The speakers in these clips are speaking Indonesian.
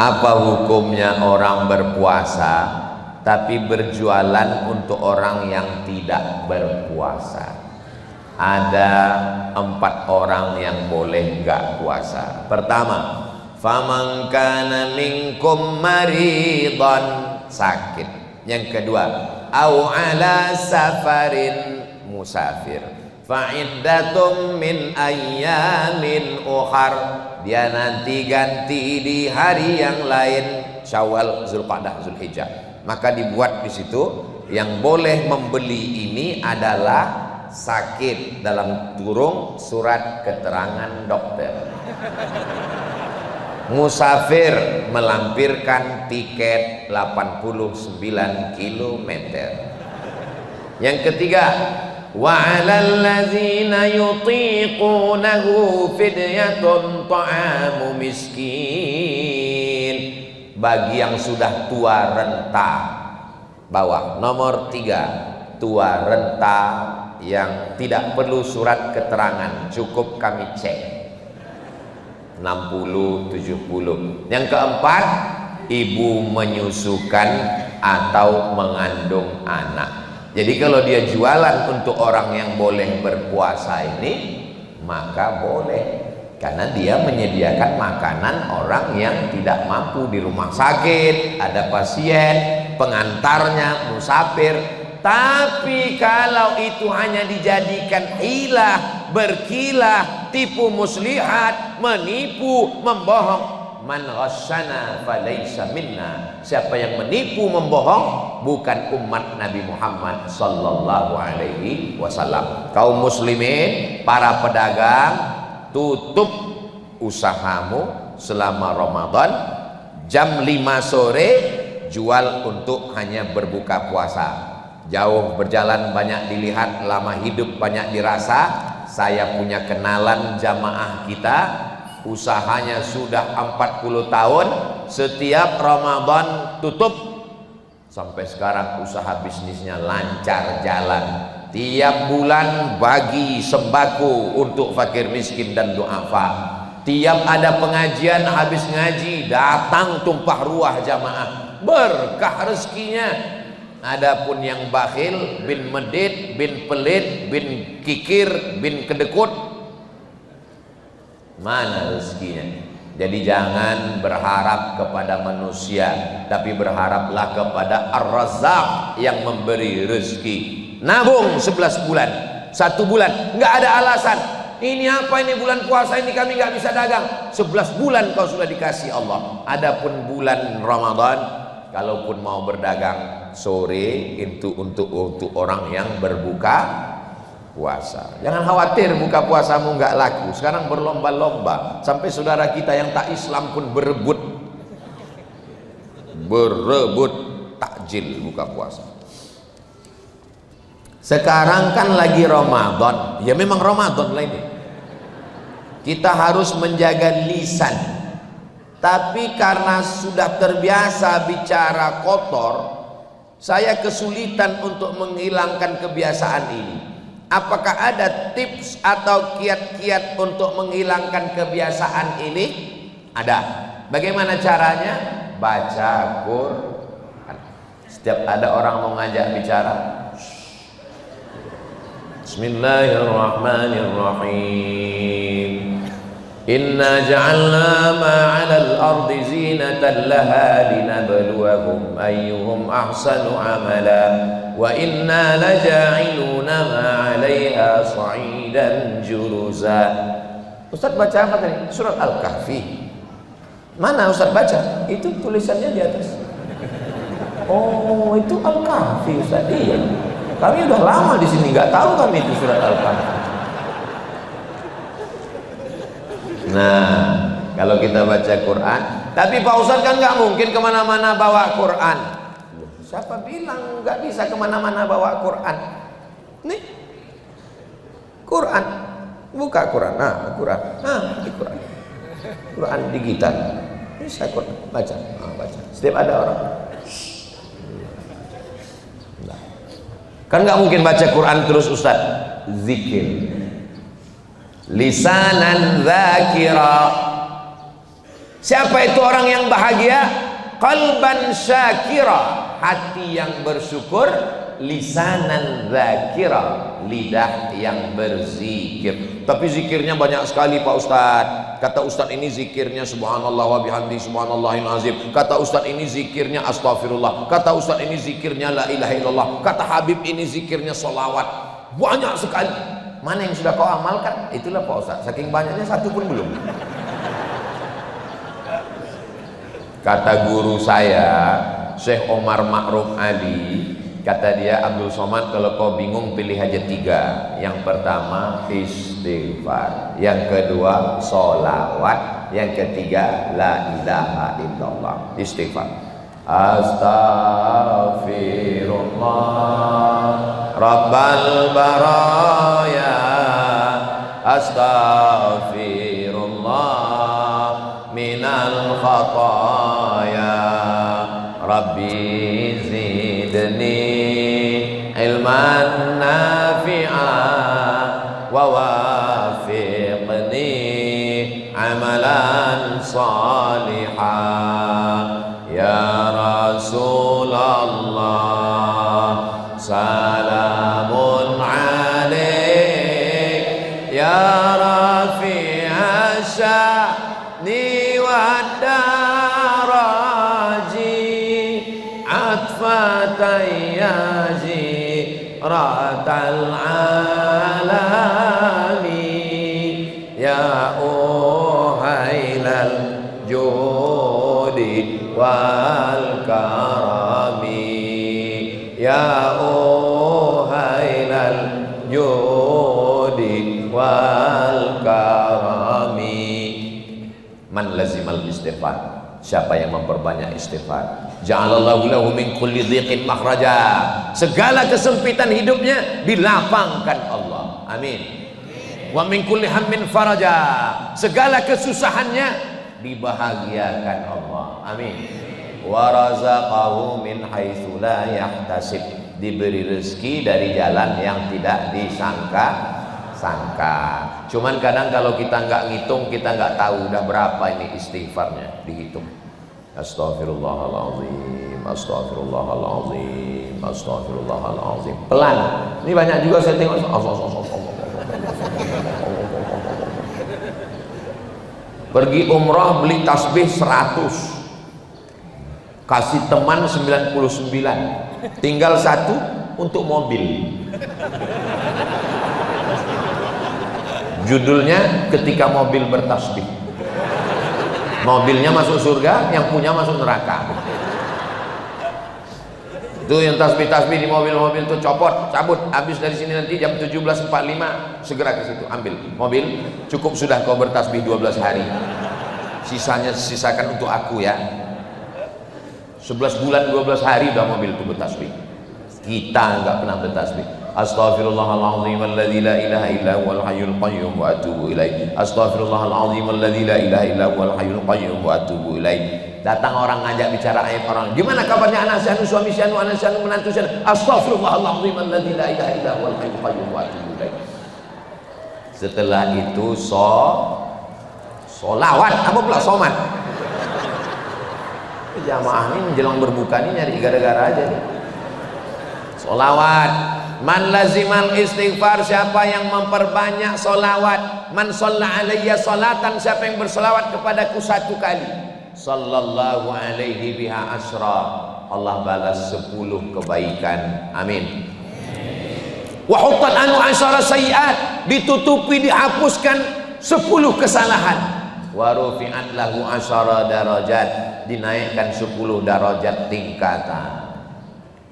Apa hukumnya orang berpuasa tapi berjualan untuk orang yang tidak berpuasa? Ada 4 orang yang boleh nggak puasa. Pertama, faman kana minkum maridan, sakit. Yang kedua, au ala safarin, musafir, fa'iddatum min ayyamin ukhar, dia nanti ganti di hari yang lain, Syawal, Zulqa'dah, Zulhijjah. Maka dibuat di situ yang boleh membeli ini adalah sakit, dalam kurung surat keterangan dokter. Musafir, melampirkan tiket 89 km. Yang ketiga, wa 'alal ladzina yutiqunahu fidyatun ta'amu miskin, bagi yang sudah tua renta. Bawah nomor 3, tua renta yang tidak perlu surat keterangan, cukup kami cek 60, 70. Yang keempat, ibu menyusukan atau mengandung anak. Jadi kalau dia jualan untuk orang yang boleh berpuasa ini, maka boleh, karena dia menyediakan makanan orang yang tidak mampu, di rumah sakit, ada pasien, pengantarnya, musafir. Tapi kalau itu hanya dijadikan hilah, berkilah, tipu muslihat, menipu, membohong, man ghasyana falaysa minna, siapa yang menipu, membohong, bukan umat Nabi Muhammad sallallahu alaihi wasallam. Kaum muslimin, para pedagang, tutup usahamu selama Ramadan, jam 5 sore jual untuk hanya berbuka puasa. Jauh berjalan banyak dilihat, lama hidup banyak dirasa. Saya punya kenalan jamaah kita, usahanya sudah 40 tahun, setiap Ramadan tutup. Sampai sekarang usaha bisnisnya lancar jalan. Tiap bulan bagi sembako untuk fakir miskin dan duafa. Tiap ada pengajian, habis ngaji datang tumpah ruah jamaah, berkah rezekinya. Adapun yang bakhil, bin medit, bin pelit, bin kikir, bin kedekut, mana rezekinya? Jadi jangan berharap kepada manusia, tapi berharaplah kepada Ar-Razzaq yang memberi rezeki. Nabung 11 bulan, 1 bulan, nggak ada alasan. Ini apa ini bulan puasa ini kami nggak bisa dagang. 11 bulan kau sudah dikasih Allah. Adapun bulan Ramadan, kalaupun mau berdagang sore itu untuk orang yang berbuka puasa. Jangan khawatir buka puasamu nggak laku. Sekarang berlomba-lomba, sampai saudara kita yang tak Islam pun berebut takjil buka puasa. Sekarang kan lagi Ramadan, ya memang Ramadan lah ini. Kita harus menjaga lisan. Tapi karena sudah terbiasa bicara kotor, saya kesulitan untuk menghilangkan kebiasaan ini. Apakah ada tips atau kiat-kiat untuk menghilangkan kebiasaan ini? Ada. Bagaimana caranya? Baca Quran. Setiap ada orang mau ngajak bicara, Bismillahirrahmanirrahim. Inna ja'alna ma'alal ardi zinatan laha linabluwahum ayyuhum ahsanu amala wa inna laja'iluna ma'alaiha sa'idan juruza. Ustaz baca apa tadi? Surat Al-Kahfi. Mana Ustaz baca? Itu tulisannya di atas. Oh, itu Al-Kahfi Ustaz. Iya. Kami udah lama di sini, nggak tahu kami itu surat Al-Kahfi. Nah, kalau kita baca Quran, tapi Pak Ustadz kan nggak mungkin kemana-mana bawa Quran. Siapa bilang nggak bisa kemana-mana bawa Quran? Nih, Quran, buka Quran, nah Quran, nah di Quran, Quran digital, bisa Quran baca, baca. Setiap ada orang, kan nggak mungkin baca Quran terus Ustadz, zikir. Lisanan dzakira. Siapa itu orang yang bahagia? qalban syakira, hati yang bersyukur, lisanan dzakira, lidah yang berzikir. Tapi zikirnya banyak sekali Pak Ustadz. Kata Ustadz ini zikirnya subhanallah wa bihamdi subhanallahil azim. Kata Ustadz ini zikirnya astagfirullah. Kata Ustadz ini zikirnya la ilaha illallah. Kata Habib ini zikirnya sholawat. Banyak sekali. Mana yang sudah kau amalkan? Itulah Pak Ustadz. Saking banyaknya satu pun belum. Kata guru saya Syekh Omar Ma'ruf Ali, kata dia, Abdul Somad, kalau kau bingung pilih aja 3. Yang pertama istighfar, yang kedua sholawat, yang ketiga la ilaha illallah. Istighfar. Astaghfirullah Rabbal baraya, astaghfirullah minal khataya, Rabbi zidni ilman nafi'a wa wafiqni amalan salihah. Ya Rasulullah salamun alaik, ya rafi'a sya'ni wa daraji, atfatayyaji ratal alami, ya uhailal judi wal karami, ya uhailal judi wal karami. Man lazimal istighfar, siapa yang memperbanyak istighfar, ja'alallahu lahu min kulli dhiqin makhraja, segala kesempitan hidupnya dilapangkan Allah. Amin. Wa min kulli hammin faraja, segala kesusahannya dibahagiakan Allah. Amin. Wa razaqahu min haitsu la yahtasib, diberi rezeki dari jalan yang tidak disangka-sangka. Cuman kadang kalau kita nggak ngitung, kita nggak tahu udah berapa ini istighfarnya, dihitung. Astaghfirullahaladzim, astaghfirullahaladzim, astaghfirullahaladzim. Pelan. Ini banyak juga saya tengok. Pergi umrah beli tasbih 100, kasih teman 99, tinggal 1 untuk mobil. Judulnya ketika mobil bertasbih. Mobilnya masuk surga, yang punya masuk neraka. Itu yang tasbih-tasbih di mobil-mobil itu copot, cabut. Habis dari sini nanti jam 17.45 segera ke situ ambil. Mobil cukup sudah kau bertasbih 12 hari. Sisanya sisakan untuk aku ya. 11 bulan 12 hari udah mobil itu bertasbih. Kita enggak pernah bertasbih. Astaghfirullahaladzim alladzi la ilaha illa huwal hayyul qayyum wa atubu ilaih. Astaghfirullahaladzim alladzi la ilaha illa huwal hayyul qayyum wa atubu ilaih. Datang orang ngajak bicara ayat orang, gimana kabarnya anak syanu, suami syanu, anak syanu, menantu syanu. Astaghfirullahaladzim alladzi la ilaha illa huwal hayyul qayyum wa atubu ilaih. Setelah itu solawat, apa pula somat. Jamaah ini menjelang berbuka ini nyari gara-gara aja nih. Solawat. Man lazimal istighfar, siapa yang memperbanyak solawat. Man sholla alayya solatan, siapa yang bersolawat kepadaku 1 kali, sallallahu alaihi biha asra, Allah balas 10 kebaikan. Amin. Wa huttat anu asyara sayiat, ditutupi, dihapuskan 10 kesalahan. Wa rufi'at lahu asyara darajat, dinaikkan 10 darajat tingkatan.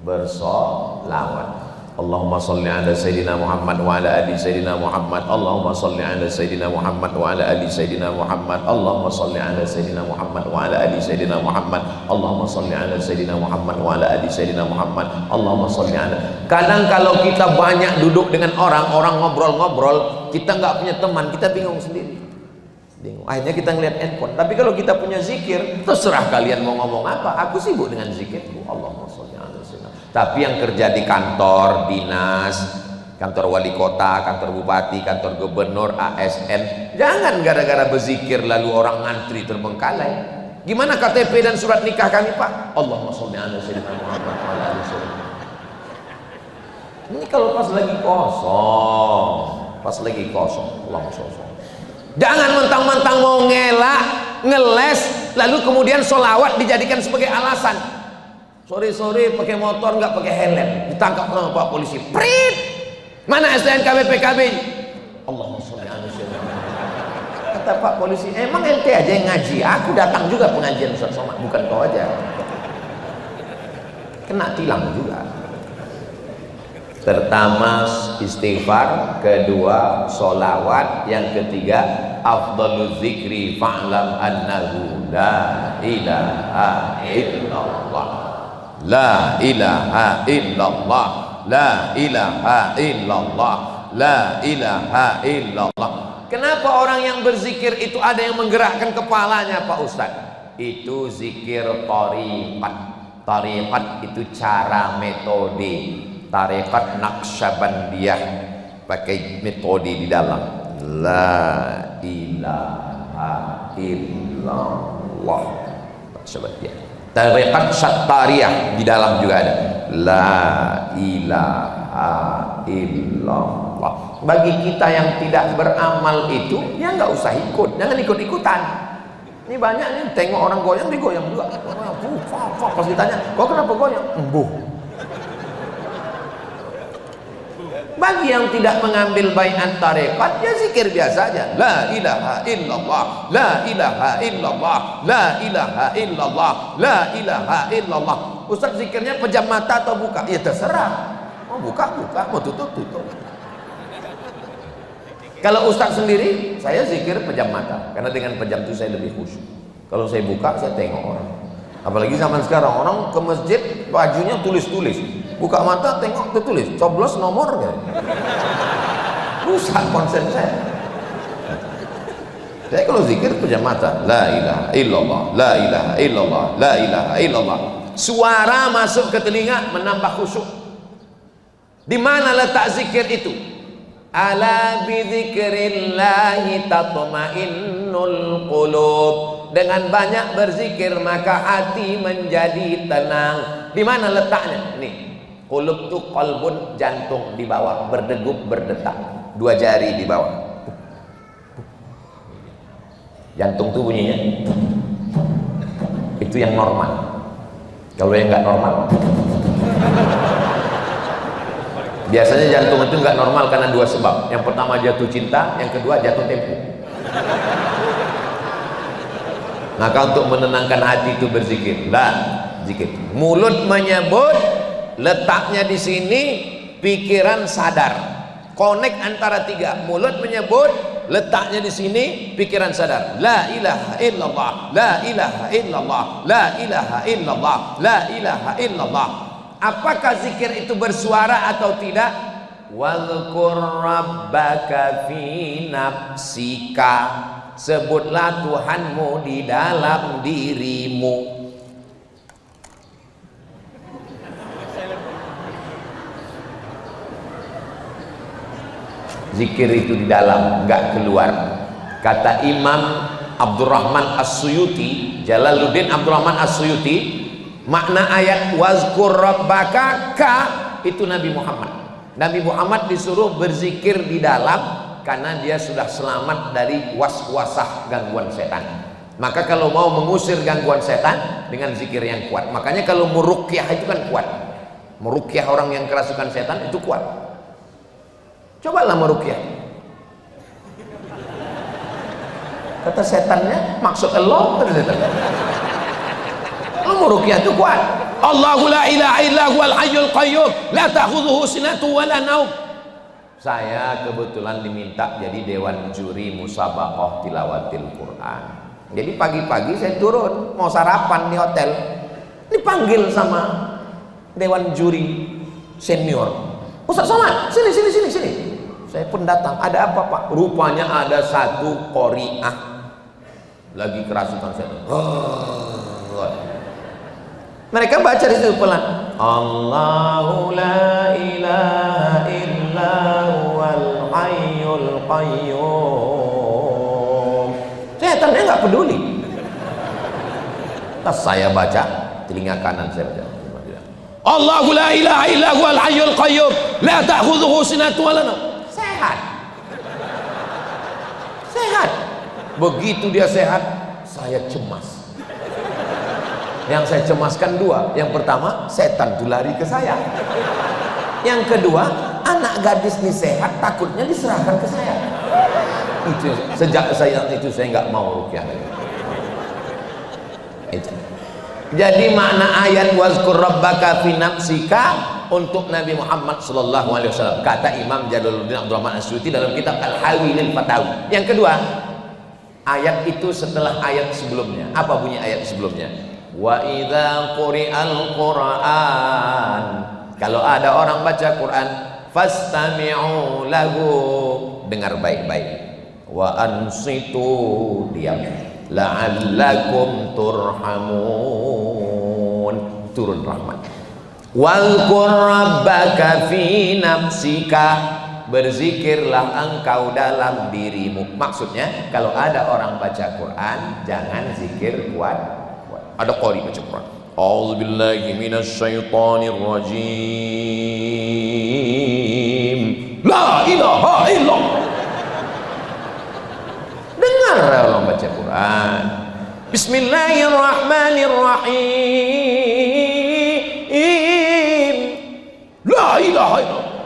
Bersolawat. Allahumma salli ala Sayyidina Muhammad wa ala ali Sayyidina Muhammad. Allahumma salli ala Sayyidina Muhammad wa ala ali Sayyidina Muhammad. Allahumma salli ala Sayyidina Muhammad wa ala ali Sayyidina Muhammad. Allahumma salli ala Sayyidina Muhammad wa ala ali Sayyidina Muhammad. Allahumma salli ala. Kadang kalau kita banyak duduk dengan orang ngobrol-ngobrol, kita nggak punya teman, kita bingung sendiri. Bingung. Akhirnya kita ngeliat handphone. Tapi kalau kita punya zikir, terserah kalian mau ngomong apa. Aku sibuk dengan zikirku. Allahumma sholli ala sayyidina. Tapi yang kerja di kantor dinas, kantor wali kota, kantor bupati, kantor gubernur, ASN, jangan gara-gara berzikir lalu orang ngantri terbengkalai. Gimana KTP dan surat nikah kami, Pak? Allahumma sholli ala sayyidina Muhammad wa ala ali sayyidina. Ini kalau pas lagi kosong, Allahumma sholli. Jangan mentang-mentang mau ngelak, ngeles, lalu kemudian sholawat dijadikan sebagai alasan. Sore-sore pakai motor nggak pakai helm, ditangkap sama Pak polisi. Prit! Mana STNK BPKB? Allahumma sholli ala sayyidina. Kata Pak polisi, emang ente aja yang ngaji? Aku datang juga pengajian Ustaz Somad, bukan kau aja. Kena tilang juga. Pertama istighfar, kedua sholawat, yang ketiga afdalul zikri fa'lam annahu la ilaha illallah. La ilaha illallah, la ilaha illallah, la ilaha illallah. Kenapa orang yang berzikir itu ada yang menggerakkan kepalanya, Pak Ustaz? Itu zikir tariqat. Tariqat itu cara, metode. Tariqat Naqsyabandiyah pakai metode di dalam. La ilaha illallah. Naqsyabandiyah. Tariqat Syattariyah di dalam juga ada. La ilaha illallah. Bagi kita yang tidak beramal itu, ya nggak usah ikut, jangan ikut-ikutan. Ini banyak nih, tengok orang goyang, digoyang juga. Pas ditanya, kok kenapa goyang? Embuh. Bagi yang tidak mengambil baiat tarekat, ya zikir biasa aja. La ilaha illallah, la ilaha illallah, la ilaha illallah, la ilaha illallah. Ustaz zikirnya pejam mata atau buka? Ya terserah. Mau buka, buka, mau tutup, tutup. Kalau Ustaz sendiri, saya zikir pejam mata, karena dengan pejam itu saya lebih khusyuk. Kalau saya buka, saya tengok orang. Apalagi zaman sekarang, orang ke masjid bajunya tulis-tulis, buka mata tengok tertulis coblos nomor kan? Rusak konsen saya. Saya kalau zikir pejam mata, la ilaha illallah, la ilaha illallah, la ilaha illallah. Suara masuk ke telinga menambah khusyuk. Di mana letak zikir itu? Ala bidzikrillahi tatma'innul qulub. Dengan banyak berzikir maka hati menjadi tenang. Di mana letaknya? Nih, qulub itu qalbun, jantung di bawah, berdegup berdetak, dua jari di bawah. Jantung tuh bunyinya itu yang normal. Kalau yang nggak normal, biasanya jantung itu nggak normal karena dua sebab. Yang pertama jatuh cinta, yang kedua jatuh tempo. Maka untuk menenangkan hati itu berzikir. Lah, zikir. Mulut menyebut, letaknya di sini, pikiran sadar. Connect antara tiga. Mulut menyebut, letaknya di sini, pikiran sadar. La ilaha illallah, la ilaha illallah, la ilaha illallah, la ilaha illallah. Apakah zikir itu bersuara atau tidak? Wadhkur rabbaka fi nafsika. Sebutlah Tuhanmu di dalam dirimu. Zikir itu di dalam, enggak keluar. Kata Imam Abdurrahman As-Suyuti, Jalaluddin Abdurrahman As-Suyuti, makna ayat wazkur rabbaka ka itu Nabi Muhammad. Nabi Muhammad disuruh berzikir di dalam karena dia sudah selamat dari waswasah gangguan setan. Maka kalau mau mengusir gangguan setan dengan zikir yang kuat. Makanya kalau meruqyah itu kan kuat. Meruqyah orang yang kerasukan setan itu kuat. Cobalah meruqyah. Kata setannya, maksud Allah, kata setan. Meruqyah itu kuat. Allahu la ilaha illa huwal hayyul qayyum la ta'khudhuhu sinatun wa la naum. Saya kebetulan diminta jadi dewan juri musabaqah tilawatil Quran. Jadi pagi-pagi saya turun mau sarapan di hotel, dipanggil sama dewan juri senior. Ustaz Somad, sini. Saya pun datang. Ada apa Pak? Rupanya ada satu qori'ah lagi kerasukan setan. Mereka baca di situ pelan. Allahu la ilaha illa huwal hayyul qayyum. Setannya nggak peduli. Tas saya baca, telinga kanan saya baca. Allahu la ilaha illa huwal hayyul qayyum la ta'khudhuhu sinatun wa la nawm. Sehat. Sehat. Begitu dia sehat, saya cemas. Yang saya cemaskan dua. Yang pertama, setan tuh lari ke saya. Yang kedua, anak gadis ini sehat, takutnya diserahkan ke saya. Itu sejak saya itu saya nggak mau rukyah. Itu. Jadi makna ayat wazkur rabbaka fi nafsika untuk Nabi Muhammad sallallahu alaihi wasallam, kata Imam Jalaluddin Abdurrahman As-Suyuti dalam kitab Al-Hawi lil Fatawi. Yang kedua, ayat itu setelah ayat sebelumnya. Apa bunyi ayat sebelumnya? Wa idza quri'al Qur'an, kalau ada orang baca Quran, fastami'u lahu, dengar baik-baik. Wa ansitu, diam. La'allakum turhamun, turun rahmat. Walqur rabbaka fi nafsika, berzikirlah engkau dalam dirimu. Maksudnya kalau ada orang baca Quran, jangan zikir kuat. Ada qari baca Quran, a'udzubillahi minasyaitonir rajim, la ilaha illallah. Dengar orang baca Quran, bismillahirrahmanirrahim, la ilaha illallah.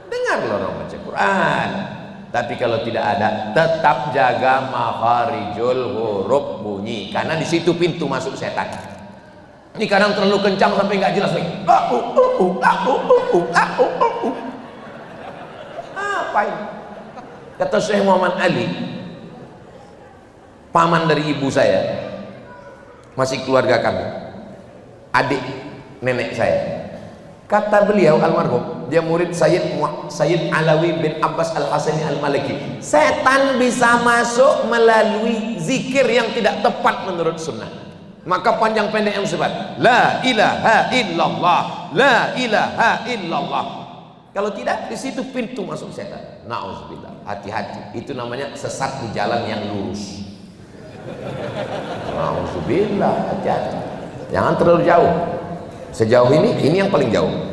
Dengar orang baca Quran. Tapi kalau tidak ada, tetap jaga makharijul huruf bunyi, karena di situ pintu masuk setan. Ini kadang terlalu kencang sampai nggak jelas lagi. Apa ini? Kata Syekh Muhammad Ali, paman dari ibu saya, masih keluarga kami, adik nenek saya. Kata beliau almarhum, dia murid Sayyid Alawi bin Abbas Al-Hasani Al-Maliki, setan bisa masuk melalui zikir yang tidak tepat menurut sunnah. Maka panjang pendek yang sebut la ilaha illallah, la ilaha illallah. Kalau tidak, di situ pintu masuk setan. Nauzubillah, hati-hati, itu namanya sesat di jalan yang lurus. Nauzubillah, hati-hati, jangan terlalu jauh. Sejauh ini yang paling jauh.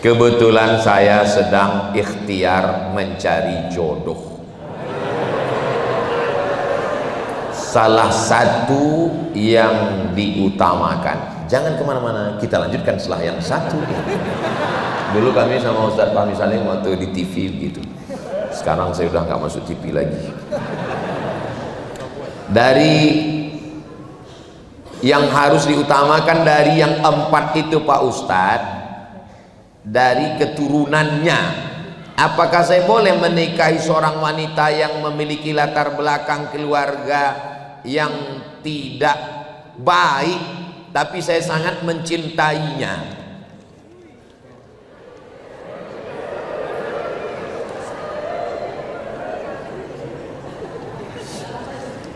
Kebetulan saya sedang ikhtiar mencari jodoh. Salah satu yang diutamakan. Jangan kemana-mana, kita lanjutkan setelah yang satu. Dulu kami sama Ustaz Fahmi Salim waktu di TV gitu. Sekarang saya udah nggak masuk TV lagi. Dari yang harus diutamakan dari yang 4 itu Pak Ustadz, dari keturunannya, apakah saya boleh menikahi seorang wanita yang memiliki latar belakang keluarga yang tidak baik, tapi saya sangat mencintainya?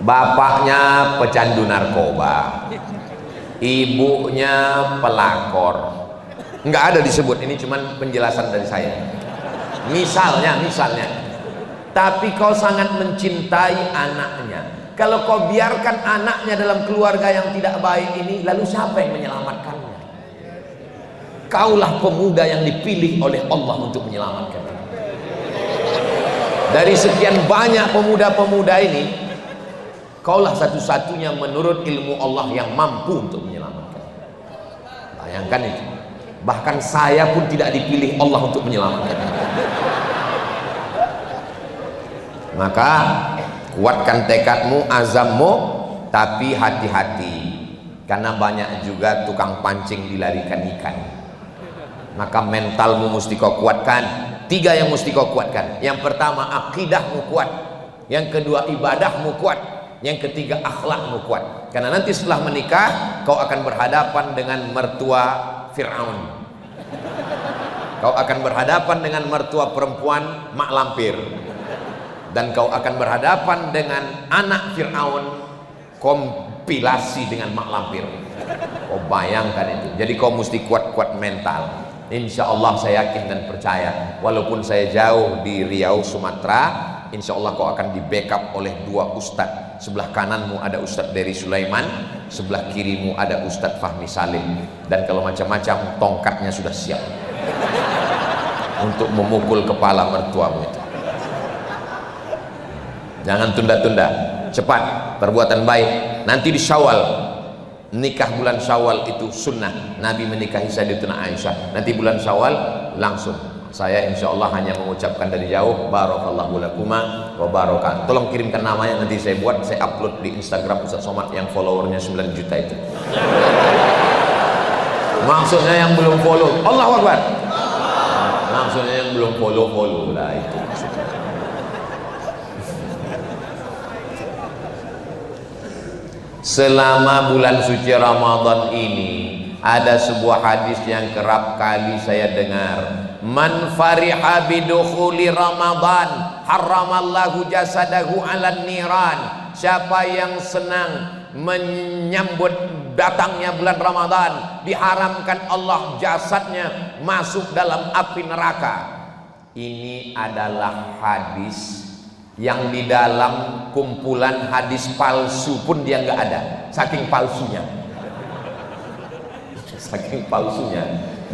Bapaknya pecandu narkoba, ibunya pelakor. Nggak ada disebut, ini cuman penjelasan dari saya. Misalnya. Tapi kau sangat mencintai anaknya. Kalau kau biarkan anaknya dalam keluarga yang tidak baik ini, lalu siapa yang menyelamatkannya? Kaulah pemuda yang dipilih oleh Allah untuk menyelamatkannya. Dari sekian banyak pemuda-pemuda ini, kaulah satu-satunya menurut ilmu Allah yang mampu untuk menyelamatkan. Bayangkan itu. Bahkan saya pun tidak dipilih Allah untuk menyelamatkan. Maka kuatkan tekadmu, azammu, tapi hati-hati, karena banyak juga tukang pancing dilarikan ikan. Maka mentalmu mesti kau kuatkan. 3 yang mesti kau kuatkan. Yang pertama, akidahmu kuat. Yang kedua, ibadahmu kuat. Yang ketiga, akhlakmu kuat. Karena nanti setelah menikah, kau akan berhadapan dengan mertua Fir'aun. Kau akan berhadapan dengan mertua perempuan mak lampir. Dan kau akan berhadapan dengan anak Fir'aun kompilasi dengan mak lampir. Kau bayangkan itu. Jadi kau mesti kuat-kuat mental. Insya Allah saya yakin dan percaya, walaupun saya jauh di Riau, Sumatera, insya Allah kau akan di backup oleh 2 ustadz. sebelah kananmu ada Ustadz Dery Sulaiman, sebelah kirimu ada Ustadz Fahmi Salim, dan kalau macam-macam tongkatnya sudah siap untuk memukul kepala mertuamu itu. Jangan tunda-tunda, cepat perbuatan baik. Nanti di Syawal, nikah bulan Syawal itu sunnah. Nabi menikahi Sayyidatuna Aisyah. Nanti bulan Syawal langsung. Saya insya Allah hanya mengucapkan dari jauh, barakallahu lakuma wa barokan. Tolong kirimkan namanya, nanti saya buat, saya upload di Instagram Ustaz Somad yang followernya 9 juta itu. Maksudnya yang belum follow, Allahu Akbar. Maksudnya yang belum follow lah itu. Selama bulan suci Ramadan ini ada sebuah hadis yang kerap kali saya dengar. Man fariha bidukhuli Ramadan haramallahu jasadahu 'alan niran. Siapa yang senang menyambut datangnya bulan Ramadan, diharamkan Allah jasadnya masuk dalam api neraka. Ini adalah hadis yang di dalam kumpulan hadis palsu pun dia nggak ada, saking palsunya. Saking palsunya,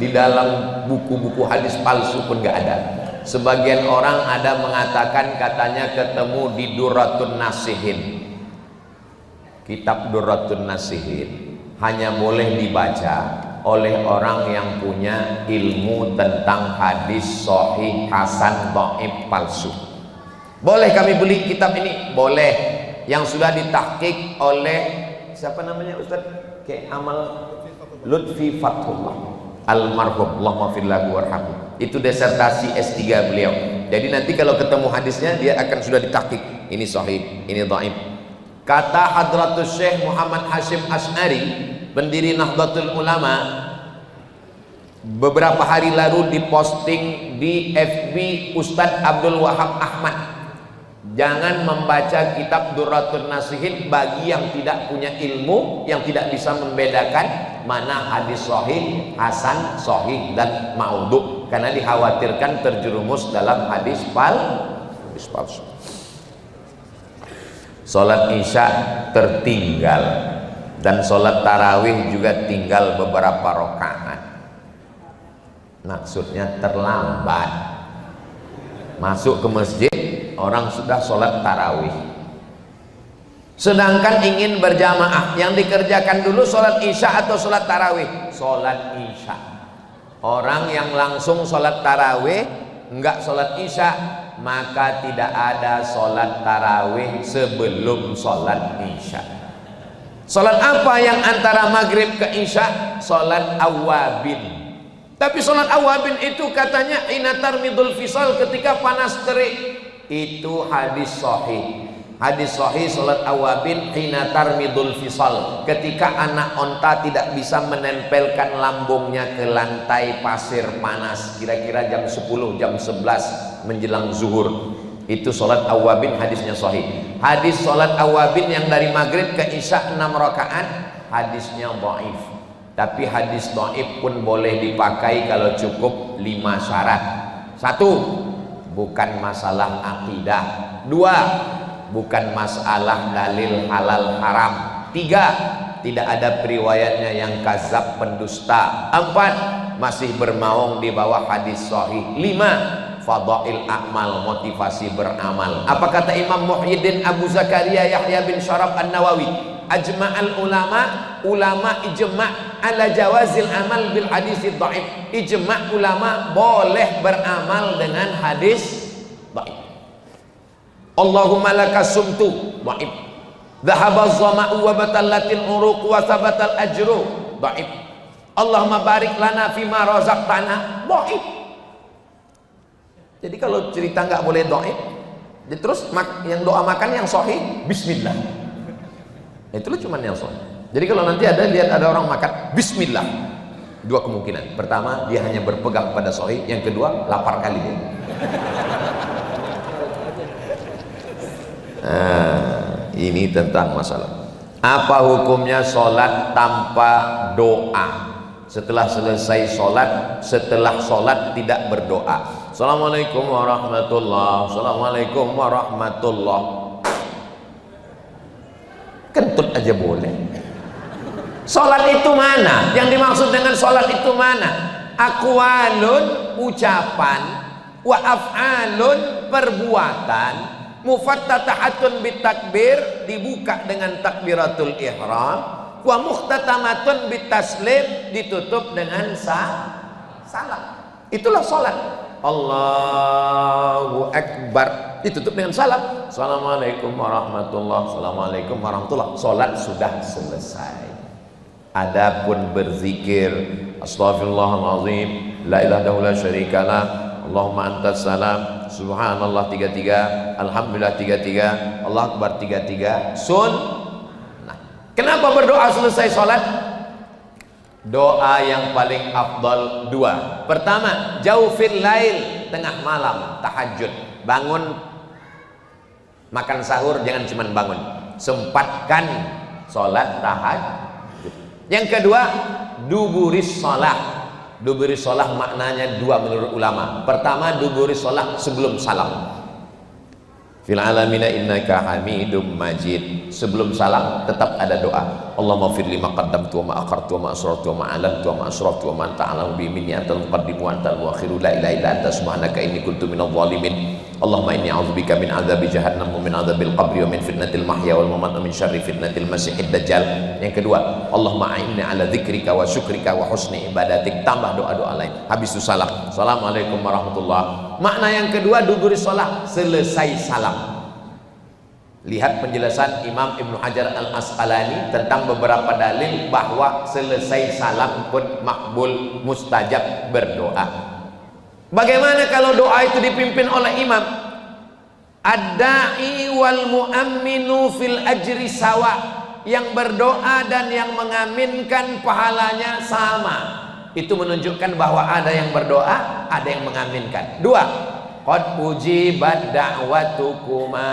di dalam buku-buku hadis palsu pun nggak ada. Sebagian orang ada mengatakan katanya ketemu di Durratun Nasihin. Kitab Durratun Nasihin hanya boleh dibaca oleh orang yang punya ilmu tentang hadis sahih, hasan, dhaif, palsu. Boleh kami beli kitab ini? Boleh. Yang sudah ditahqiq oleh siapa namanya Ustaz? Kayak Amal Lutfi Fathullah almarhum, Allahumma fillahu warhamhu. Itu disertasi S3 beliau. Jadi nanti kalau ketemu hadisnya dia akan sudah ditahqiq. Ini sahih, ini dhaif. Kata Hadratus Syekh Muhammad Hashim Asy'ari, pendiri Nahdlatul Ulama, beberapa hari lalu diposting di FB Ustadz Abdul Wahab Ahmad. Jangan membaca kitab Durratun Nasihin bagi yang tidak punya ilmu, yang tidak bisa membedakan mana hadis sahih, hasan, sahih, dan maudhu, karena dikhawatirkan terjerumus dalam hadis palsu. Sholat Isya tertinggal dan sholat tarawih juga tinggal beberapa rakaat. Maksudnya terlambat. Masuk ke masjid, orang sudah sholat tarawih, sedangkan ingin berjamaah. Yang dikerjakan dulu sholat Isya atau sholat tarawih? Sholat Isya. Orang yang langsung sholat tarawih enggak sholat Isya, maka tidak ada sholat tarawih sebelum sholat Isya. Sholat apa yang antara maghrib ke Isya? Sholat awabin. Tapi sholat awabin itu katanya inatar midul fisal, ketika panas terik. Itu hadis sahih. Hadis sahih sholat awabin inatar midul fisal, ketika anak onta tidak bisa menempelkan lambungnya ke lantai pasir panas, kira-kira jam 10, jam 11 menjelang zuhur. Itu sholat awabin, hadisnya sahih. Hadis sholat awabin yang dari maghrib ke Isya 6 rakaat, hadisnya dhaif. Tapi hadis dhaif pun boleh dipakai kalau cukup 5 syarat. 1, bukan masalah akidah. 2, bukan masalah dalil halal haram. 3, tidak ada periwayatnya yang kazab, pendusta. 4, masih bermaung di bawah hadis sahih. 5, fadail a'mal, motivasi beramal. Apa kata Imam Muhyiddin Abu Zakaria Yahya bin Syaraf An-Nawawi? Ajma'al ulama ijma' ala jawazil amal bil hadis dhaif. Ijma' ulama boleh beramal dengan hadis dhaif. Allahumma lakas sumtu dhaif. Dhahaba az-zama'u wa batallatil uruq wa thabatal ajru dhaif. Allahumma barik lana fima razaqtana dhaif. Jadi kalau cerita nggak boleh dhaif, terus yang doa makan yang sahih bismillah. Itu cuma yang sahih. Jadi kalau nanti lihat ada orang makan bismillah, 2 kemungkinan. Pertama, dia hanya berpegang pada sahih. Yang kedua, lapar kali dia. Ini tentang masalah. Apa hukumnya sholat tanpa doa? Setelah selesai sholat, setelah sholat tidak berdoa. Assalamualaikum warahmatullahi wabarakatuh. Assalamualaikum warahmatullahi. kentut aja boleh. Sholat itu mana? Yang dimaksud dengan sholat itu mana? Aqwalun, ucapan, wa af'alun, perbuatan, mufattatahatun bitakbir, dibuka dengan takbiratul ihram, wa muhtatamatun bitaslim, ditutup dengan salam. Itulah sholat. Allahu Akbar, ditutup dengan salam. Assalamualaikum warahmatullahi, assalamualaikum warahmatullahi. Sholat sudah selesai. Adapun berzikir, Astaghfirullahaladzim, la ilaha illallah syarikalah, Allahumma antas salam, subhanallah 33, alhamdulillah 33, Allah akbar 33, sunnah. Kenapa berdoa selesai sholat? Doa yang paling afdal dua. Pertama, jaufil lail, tengah malam, tahajud. Bangun, makan sahur, jangan cuma bangun, sempatkan sholat tahajud. Yang kedua, duburis sholat. Duburis sholat maknanya dua menurut ulama. Pertama, duburis sholat sebelum salam. Fil alamina innaka hamidum majid. Sebelum salam tetap ada doa. Allahumma firli ma qaddamtu wa ma akhartu wa ma asrartu wa ma alantu wa ma asraftu wa ma anta a'lamu bi minni antal muqaddimu wa antal muakhiru la ilaha illa anta subhanaka inni kuntu minadh dhalimin. Allahumma inni a'udzubika min adzabi jahannam wa min adzabil qabri wa min fitnatil mahya wal mamat wa min syarri fitnatil masiihid dajjal. Yang kedua, Allahumma a'inni ala dzikrika wa syukrika wa husni ibadatik. Tambah doa-doa lain. Habis itu salam. Assalamualaikum warahmatullahi. Makna yang kedua, duburis shalah, selesai salam. Lihat penjelasan Imam Ibnu Hajar Al-Asqalani tentang beberapa dalil bahwa selesai salam pun makbul, mustajab berdoa. Bagaimana kalau doa itu dipimpin oleh imam? Ad-da'i wal mu'amminu fil ajri sawa. Yang berdoa dan yang mengaminkan pahalanya sama. Itu menunjukkan bahwa ada yang berdoa, ada yang mengaminkan. Dua, qad ujibat da'watukuma.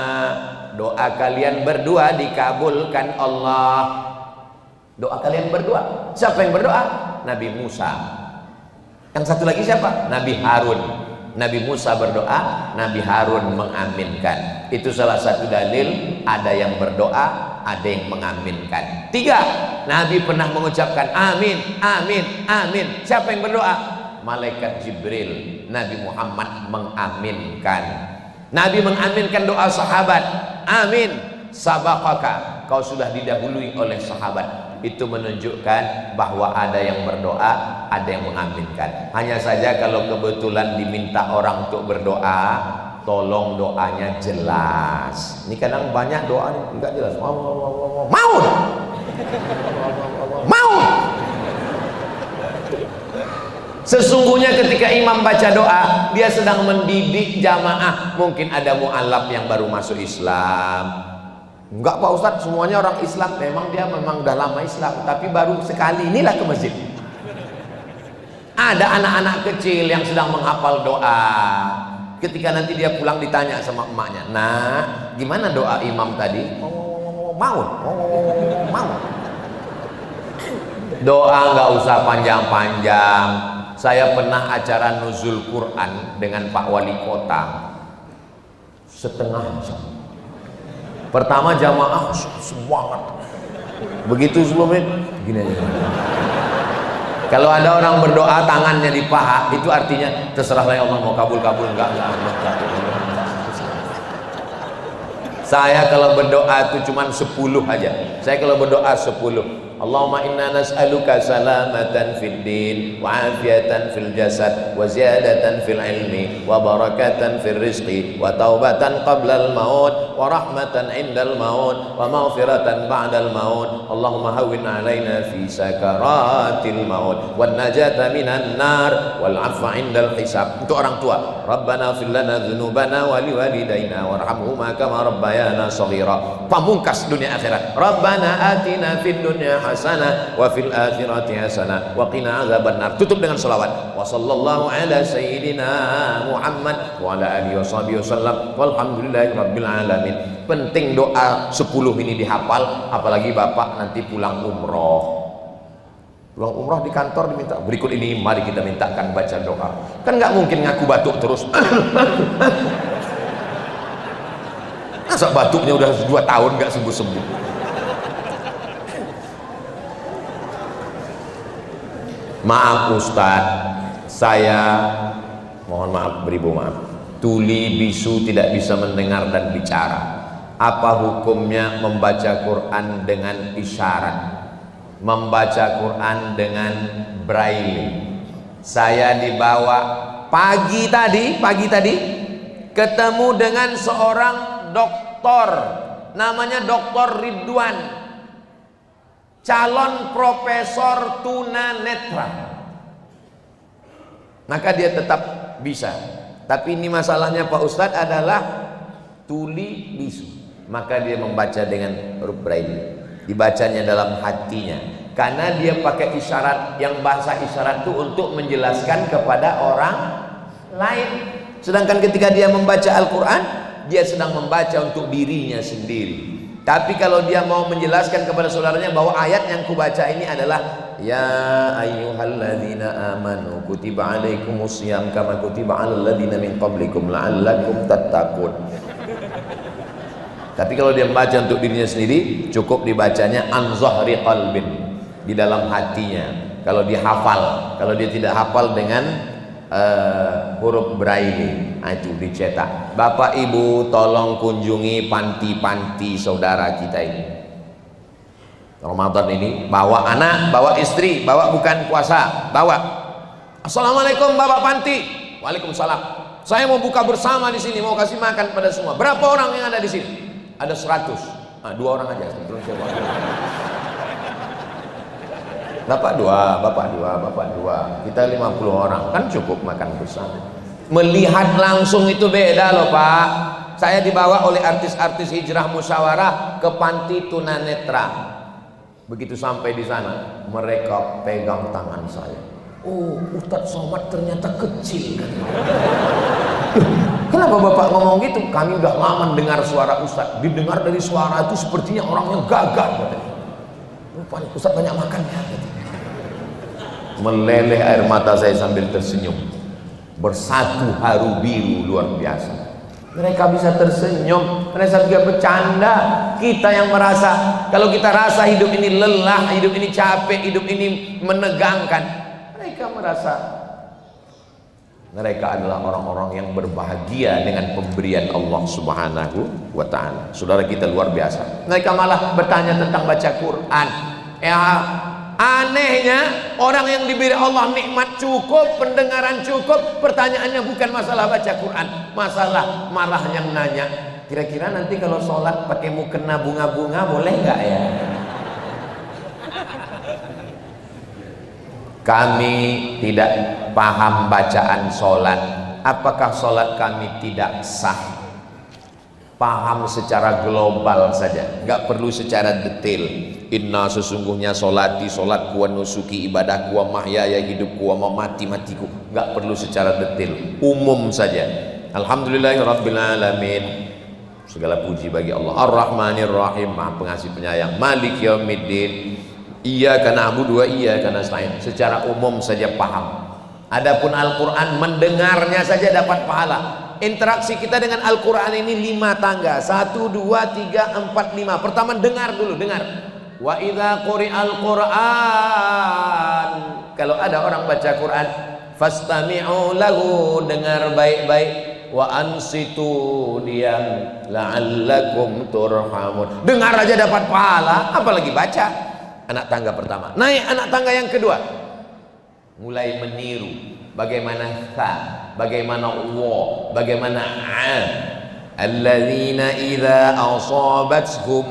Doa kalian berdua dikabulkan Allah. Doa kalian berdua. Siapa yang berdoa? Nabi Musa. Yang satu lagi siapa? Nabi Harun. Nabi Musa berdoa, Nabi Harun mengaminkan. Itu salah satu dalil ada yang berdoa, ada yang mengaminkan. Tiga, Nabi pernah mengucapkan amin, amin, amin. Siapa yang berdoa? Malaikat Jibril. Nabi Muhammad mengaminkan. Nabi mengaminkan doa sahabat. Amin, sabaqaka, kau sudah didahului oleh sahabat. Itu menunjukkan bahwa ada yang berdoa, ada yang mengaminkan. Hanya saja kalau kebetulan diminta orang untuk berdoa, tolong doanya jelas. Ini kadang banyak doa enggak jelas. Maut. Maut. Sesungguhnya ketika imam baca doa, dia sedang mendidik jamaah. Mungkin ada mu'alaf yang baru masuk Islam. Enggak Pak Ustadz, semuanya orang Islam. Memang udah lama Islam, tapi baru sekali inilah ke masjid. Ada anak-anak kecil yang sedang menghafal doa. Ketika nanti dia pulang ditanya sama emaknya, nah gimana doa imam tadi? Maut. Maut. Doa nggak usah panjang-panjang. Saya pernah acara nuzul Quran dengan Pak Wali Kota, setengah jam. Pertama jamaah semangat, begitu sebelumnya gini aja. Kalau ada orang berdoa tangannya di paha, itu artinya terserahlah ya Allah, mau kabul-kabul enggak. Saya kalau berdoa itu cuma 10 aja. Saya kalau berdoa 10. Allahumma inna nas'aluka salamatan fid din wa afiatan fil jasad wa ziyadatan fil ilmi wa barakatan fil rizqi wa taubatan qabla al maut wa rahmatan indal maut wa maghfiratan ba'dal maut. Allahumma hawwin alaina fi sakaratil maut wan najata minan nar wal 'afwa indal hisab. Untuk orang tua, Rabbana fil lana dzunubana wa liwalidayna warhamhuma kama rabbayana shaghira. Pamungkas dunia akhirat, Rabbana atina fid dunya hasanah wa fil akhirati hasanah wa qina adzabannar. Tutup dengan selawat. Wa sallallahu ala sayyidina Muhammad wa ala alihi washabihi wasallam walhamdulillahi rabbil alamin. Penting doa 10 ini dihafal, apalagi Bapak nanti pulang umroh. Pulang umroh di kantor diminta berikut ini, mari kita mintakan baca doa. Kan nggak mungkin ngaku batuk terus. Masa batuknya udah 2 tahun nggak sembuh-sembuh. Maaf Ustadz, saya mohon maaf, beribu maaf, tuli bisu tidak bisa mendengar dan bicara. Apa hukumnya membaca Quran dengan isyarat, membaca Quran dengan braille? Saya dibawa pagi tadi ketemu dengan seorang dokter, namanya Dokter Ridwan, calon profesor tunanetra. Maka dia tetap bisa. Tapi ini masalahnya Pak Ustadz adalah tuli bisu. Maka dia membaca dengan huruf braille, dibacanya dalam hatinya, karena dia pakai isyarat, yang bahasa isyarat itu untuk menjelaskan kepada orang lain. Sedangkan ketika dia membaca Al-Quran, dia sedang membaca untuk dirinya sendiri. Tapi kalau dia mau menjelaskan kepada saudaranya bahwa ayat yang kubaca ini adalah ya ayyuhalladzina amanu kutiba alaikumusiyam kama kutiba alal ladzina min qablikum la'allakum tattaqun. Tapi kalau dia membaca untuk dirinya sendiri, cukup dibacanya an zahri qalbin, di dalam hatinya. Kalau dia hafal, kalau dia tidak hafal dengan huruf braille, itu dicetak. Bapak Ibu tolong kunjungi panti-panti saudara kita ini. Ramadan ini bawa anak, bawa istri, bawa bukan puasa, bawa. Assalamualaikum Bapak Panti. Waalaikumsalam. Saya mau buka bersama di sini, mau kasih makan pada semua. Berapa orang yang ada di sini? Ada 100. Nah, 2 orang aja. Bapak 2, Bapak 2. Kita 50 orang, kan cukup makan bersama. Melihat langsung itu beda loh Pak. Saya dibawa oleh artis-artis hijrah musyawarah ke panti tunanetra. Begitu sampai di sana, mereka pegang tangan saya. Oh, Ustadz Somad ternyata kecil. Kenapa Bapak ngomong gitu? Kami udah lama mendengar suara Ustadz. Didengar dari suara itu sepertinya orang yang gagah. Rupanya Ustadz banyak makan ya. Meleleh air mata saya sambil tersenyum. Bersatu haru biru luar biasa. Mereka bisa tersenyum, mereka juga bercanda. Kita yang merasa, kalau kita rasa hidup ini lelah, hidup ini capek, hidup ini menegangkan, mereka merasa mereka adalah orang-orang yang berbahagia dengan pemberian Allah Subhanahu wa ta'ala. Saudara kita luar biasa. Mereka malah bertanya tentang baca Quran. Ya, anehnya orang yang diberi Allah nikmat cukup, pendengaran cukup, pertanyaannya bukan masalah baca Quran, masalah malah yang nanya, kira-kira nanti kalau sholat pakai mukena bunga-bunga boleh nggak ya? Kami tidak paham bacaan sholat. Apakah sholat kami tidak sah? Paham secara global saja, nggak perlu secara detail. Inna sesungguhnya sholati, sholatku, wa nusuki, ibadahku, wa mahyaya, hidupku, wa mamati, matiku. Nggak perlu secara detail, umum saja. Alhamdulillahirabbil alamin. Segala puji bagi Allah. Ar-Rahmanir Rahim, Maha Pengasih Penyayang. Malik Yaumiddin. Iyyaka na'budu wa iyyaka nasta'in. Secara umum saja paham. Adapun Al-Quran, mendengarnya saja dapat pahala. Interaksi kita dengan Al-Quran ini 5 tangga. 1, 2, 3, 4, 5. Pertama dengar dulu, dengar. Wa idza quri'al Qur'an. Kalau ada orang baca Quran, fastami'u lahu, dengar baik-baik. Wa ansitu, diam, la'allakum turhamun. Dengar aja dapat pahala, apalagi baca. Anak tangga pertama. Naik anak tangga yang kedua, mulai meniru bagaimana tha, bagaimana wa, bagaimana a. Alladzina idza asabathum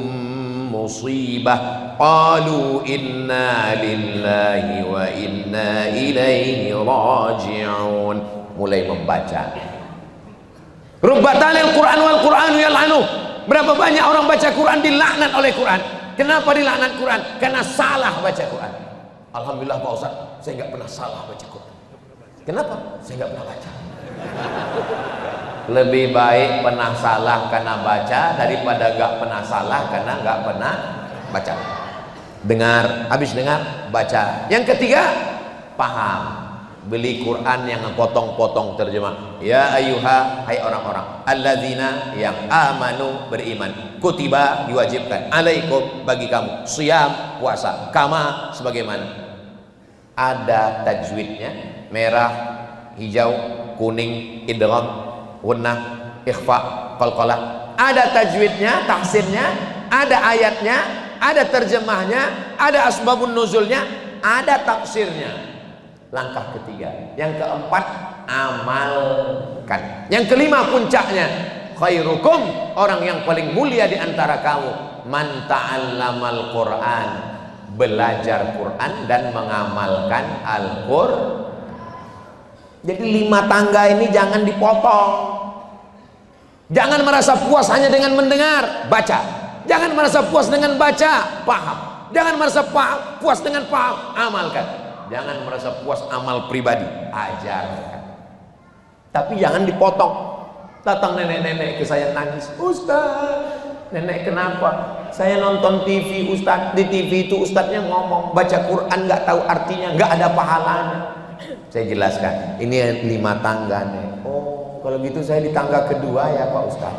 musibah qalu inna lillahi wa inna ilaihi raji'un. Mulai membaca. Rubbatalil Quran wal Quranu yal'anu. Berapa banyak orang baca Quran dilaknat oleh Quran. Kenapa dilaknat Quran? Karena salah baca Quran. Alhamdulillah Pak Ustaz, saya nggak pernah salah baca Quran. Kenapa? Saya nggak pernah baca. Lebih baik pernah salah karena baca daripada nggak pernah salah karena nggak pernah baca. Dengar, habis dengar, baca. Yang ketiga, paham. Beli Quran yang potong-potong terjemah. Ya ayyuha, hai orang-orang, alladzina yang amanu, beriman, kutiba, diwajibkan, alaikum, bagi kamu, siyam, puasa, kama, sebagaimana. ada tajwidnya, merah, hijau, kuning, idgham, gunnah, ikhfa, qalqalah. Ada tajwidnya, tahsinnya, ada ayatnya, ada terjemahnya, ada asbabun nuzulnya, ada tafsirnya. Langkah ketiga. Yang keempat, amalkan. Yang kelima puncaknya, khairukum, orang yang paling mulia di antara kamu, man ta'allamal Qur'an, belajar Quran dan mengamalkan Al-Qur'an. Jadi 5 tangga ini jangan dipotong. Jangan merasa puas hanya dengan mendengar, baca. Jangan merasa puas dengan baca, paham. Jangan merasa puas dengan paham, amalkan. Jangan merasa puas amal pribadi, ajarkan. Tapi jangan dipotong. Datang nenek-nenek ke saya nangis, Ustaz, nenek kenapa? Saya nonton TV Ustaz, di TV itu Ustaznya ngomong baca Quran nggak tahu artinya, nggak ada pahalanya. Saya jelaskan, ini 5 tangga nih. Oh, kalau gitu saya di tangga kedua ya Pak Ustaz.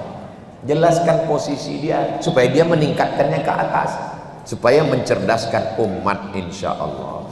Jelaskan posisi dia supaya dia meningkatkannya ke atas, supaya mencerdaskan umat insya Allah.